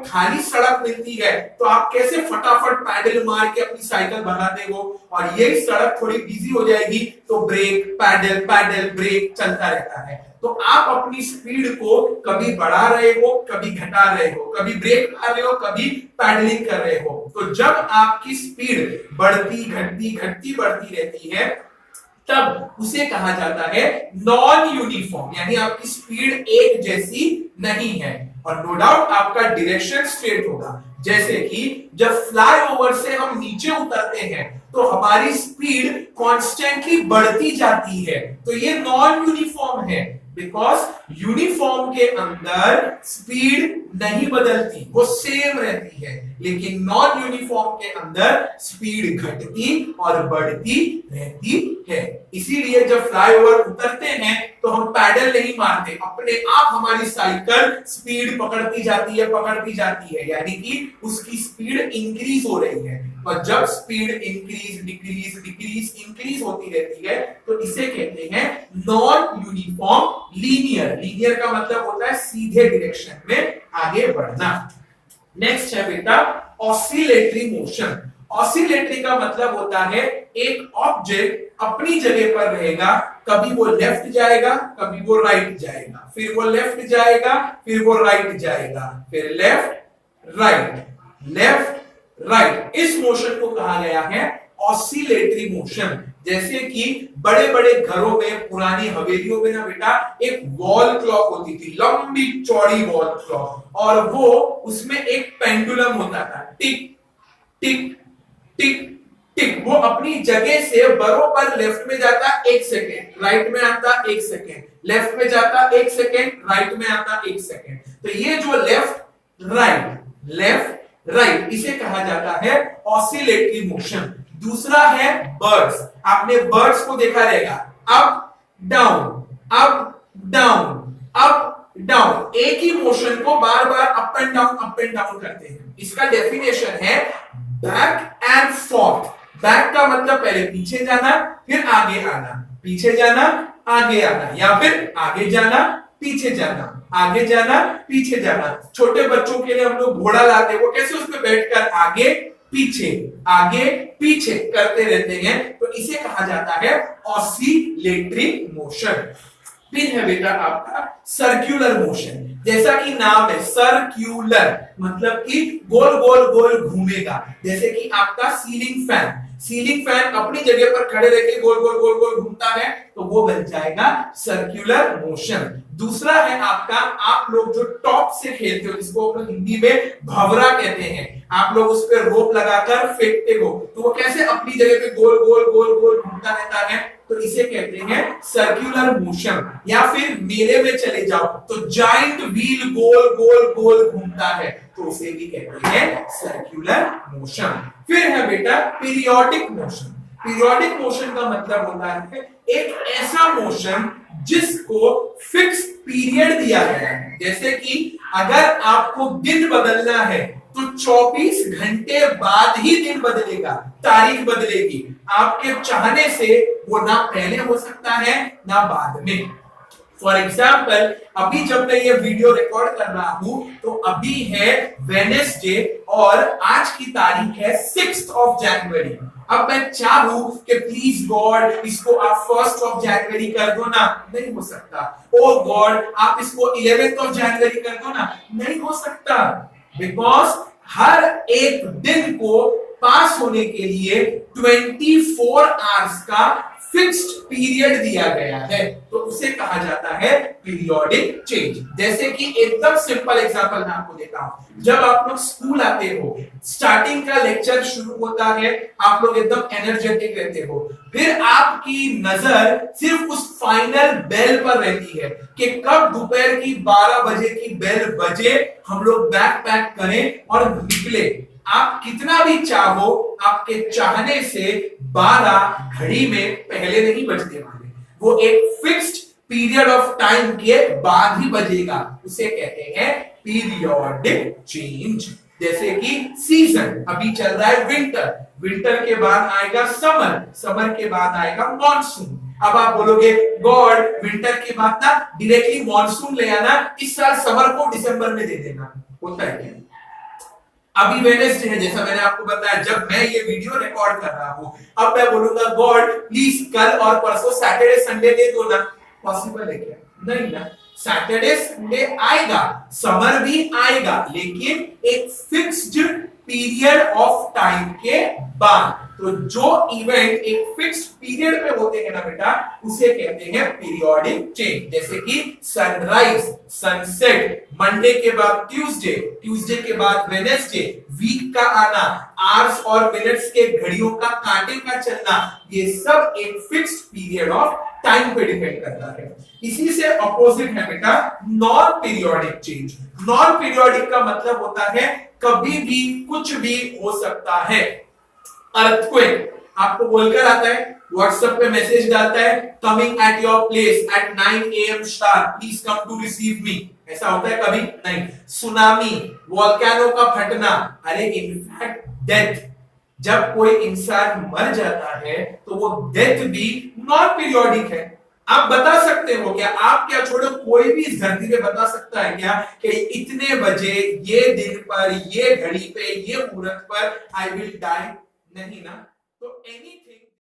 खाली सड़क मिलती है तो आप कैसे फटाफट पैडल मार के अपनी साइकिल भगाते हो, और यही सड़क थोड़ी बिजी हो जाएगी तो ब्रेक पैडल पैडल ब्रेक चलता रहता है। तो आप अपनी स्पीड को कभी बढ़ा रहे हो, कभी घटा रहे हो, कभी ब्रेक मार रहे हो, कभी पैडलिंग कर रहे हो। तो जब आपकी स्पीड बढ़ती घटती घटती बढ़ती रहती है तब उसे कहा जाता है नॉन यूनिफॉर्म, यानी आपकी स्पीड एक जैसी नहीं है। और नो डाउट आपका डायरेक्शन स्ट्रेट होगा। जैसे कि जब फ्लाईओवर से हम नीचे उतरते हैं तो हमारी स्पीड कॉन्स्टेंटली बढ़ती जाती है, तो ये नॉन यूनिफॉर्म है। बिकॉज यूनिफॉर्म के अंदर स्पीड नहीं बदलती, वो सेम रहती है, लेकिन नॉन यूनिफॉर्म के अंदर स्पीड घटती और बढ़ती रहती है। इसीलिए जब फ्लाईओवर उतरते हैं तो हम पैडल नहीं मारते, अपने आप हमारी साइकिल स्पीड पकड़ती जाती है, यानी कि उसकी स्पीड इंक्रीज हो रही है। और जब speed increase decrease decrease increase होती रहती है तो इसे कहते हैं नॉन यूनिफॉर्म लीनियर। लीनियर का मतलब होता है सीधे डायरेक्शन में आगे बढ़ना। नेक्स्ट है बेटा ऑसिलेटरी मोशन। ऑसिलेटरी का मतलब होता है एक ऑब्जेक्ट अपनी जगह पर रहेगा, कभी वो लेफ्ट जाएगा, कभी वो राइट जाएगा, फिर वो लेफ्ट जाएगा, फिर वो राइट जाएगा, फिर लेफ्ट राइट। इस मोशन को कहा गया है ऑसिलेटरी मोशन। जैसे कि बड़े बड़े घरों में, पुरानी हवेलियों में ना बेटा एक वॉल क्लॉक होती थी, लंबी चौड़ी वॉल क्लॉक, और वो उसमें एक पेंडुलम होता था, टिक टिक टिक टिक। वो अपनी जगह से बरोबर लेफ्ट में जाता 1 सेकेंड, राइट में आता 1 सेकेंड, लेफ्ट में जाता 1 सेकेंड, राइट में आता 1 सेकेंड। तो ये जो लेफ्ट राइट इसे कहा जाता है ऑसिलेटरी मोशन। दूसरा है बर्ड्स। आपने बर्ड्स को देखा रहेगा, up down up down up down, एक ही मोशन को बार बार अप एंड डाउन करते हैं। इसका डेफिनेशन है बैक एंड फोर्थ। बैक का मतलब पहले पीछे जाना, फिर आगे आना, पीछे जाना आगे आना, या फिर आगे जाना पीछे जाना, आगे जाना पीछे जाना। छोटे बच्चों के लिए हम लोग घोड़ा लाते, वो कैसे उसमें बैठकर आगे पीछे करते रहते हैं, तो इसे कहा जाता है ऑसिलेटरी मोशन। फिर है बेटा आपका सर्कुलर मोशन। जैसा कि नाम है सर्कुलर, मतलब कि गोल गोल गोल घूमेगा। जैसे कि आपका सीलिंग फैन अपनी जगह पर खड़े रह के गोल गोल गोल गोल घूमता है, तो वो बन जाएगा सर्कुलर मोशन। दूसरा है आपका, आप लोग जो टॉप से खेलते हो, जिसको हम लोग हिंदी में भंवरा कहते हैं, आप लोग उस पर रोप लगाकर फेंकते हो, तो वो कैसे अपनी जगह पे गोल गोल गोल गोल घूमता रहता है, तो इसे कहते हैं सर्कुलर मोशन। या फिर मेले में चले जाओ तो जाइंट व्हील गोल गोल गोल घूमता है, तो उसे भी कहते हैं सर्कुलर मोशन। फिर है बेटा पीरियोडिक मोशन। पीरियोडिक मोशन का मतलब होता है एक ऐसा मोशन जिसको फिक्स पीरियड दिया गया है। जैसे कि अगर आपको दिन बदलना है तो 24 घंटे बाद ही दिन बदलेगा, तारीख बदलेगी। आपके चाहने से वो ना पहले हो सकता है ना बाद में। फॉर एग्जाम्पल, अभी जब मैं ये वीडियो रिकॉर्ड कर रहा हूं तो अभी है वेडनेसडे और आज की तारीख है 6th of January। अब मैं चाहूं कि प्लीज गॉड इसको आप 1st of January कर दो ना, नहीं हो सकता। ओ गॉड आप इसको 11th of January कर दो ना, नहीं हो सकता। बिकॉज हर एक दिन को पास होने के लिए 24 आवर्स का फिक्स्ड पीरियड दिया गया है, तो उसे कहा जाता है पीरियोडिक चेंज। जैसे कि एकदम सिंपल एग्जांपल मैं आपको देता हूं। जब आप लोग स्कूल आते हो, स्टार्टिंग का लेक्चर शुरू होता है, आप लोग एकदम एनर्जेटिक रहते हो, फिर आपकी नजर सिर्फ उस फाइनल बेल पर रहती है कि कब दोपहर की 12 बजे की बेल बजे, हम लोग बैग पैक करें और निकले। आप कितना भी चाहो, आपके चाहने से 12 घड़ी में पहले नहीं बजने वाले, वो एक फिक्स्ड पीरियड ऑफ टाइम के बाद ही बजेगा। उसे कहते हैं पीरियोडिक चेंज। जैसे कि सीजन अभी चल रहा है विंटर, विंटर के बाद आएगा समर, समर के बाद आएगा मॉनसून। अब आप बोलोगे गॉड विंटर के बाद ना डायरेक्टली मॉनसून ले आना, इस साल समर को दिसंबर में दे देना, होता है क्या? अभी वेडनेसडे है, जैसा मैंने आपको बताया, जब मैं ये वीडियो रिकॉर्ड कर रहा हूं, अब मैं बोलूंगा गॉड प्लीज कल और परसों सैटरडे संडे दे दो ना, पॉसिबल है क्या? नहीं ना। सैटरडे संडे आएगा, समर भी आएगा, लेकिन एक फिक्स्ड पीरियड ऑफ टाइम के बाद। तो जो इवेंट एक फिक्स्ड पीरियड पे होते हैं ना बेटा, उसे कहते हैं पीरियोडिक चेंज। जैसे कि सनराइज, सनसेट, मंडे के बाद ट्यूसडे, ट्यूसडे के बाद वेडनेसडे, वीक का आना, आवर्स और मिनट्स के घड़ियों का कांटे का चलना, ये सब एक फिक्स्ड पीरियड ऑफ टाइम पे डिपेंड करता है। इसी से अपोजिट है बेटा non periodic change. Non periodic का मतलब होता है कभी भी कुछ भी हो सकता है। अर्थक्वेक आपको बोलकर आता है, व्हाट्सएप पे मैसेज डालता है, coming at your place at 9 AM star, please come to receive me, ऐसा होता है कभी? नहीं। सुनामी, वोल्केनो का फटना, अरे इनफैक्ट डेथ, जब कोई इंसान मर जाता है तो वो डेथ भी नॉन पीरियोडिक है। आप बता सकते हो क्या? आप क्या छोड़ो, कोई भी इस धरती पे बता सकता है क्या कि इतने बजे, ये दिन पर, ये घड़ी पे, ये मुहूर्त पर आई विल डाई? नहीं ना। तो एनीथिंग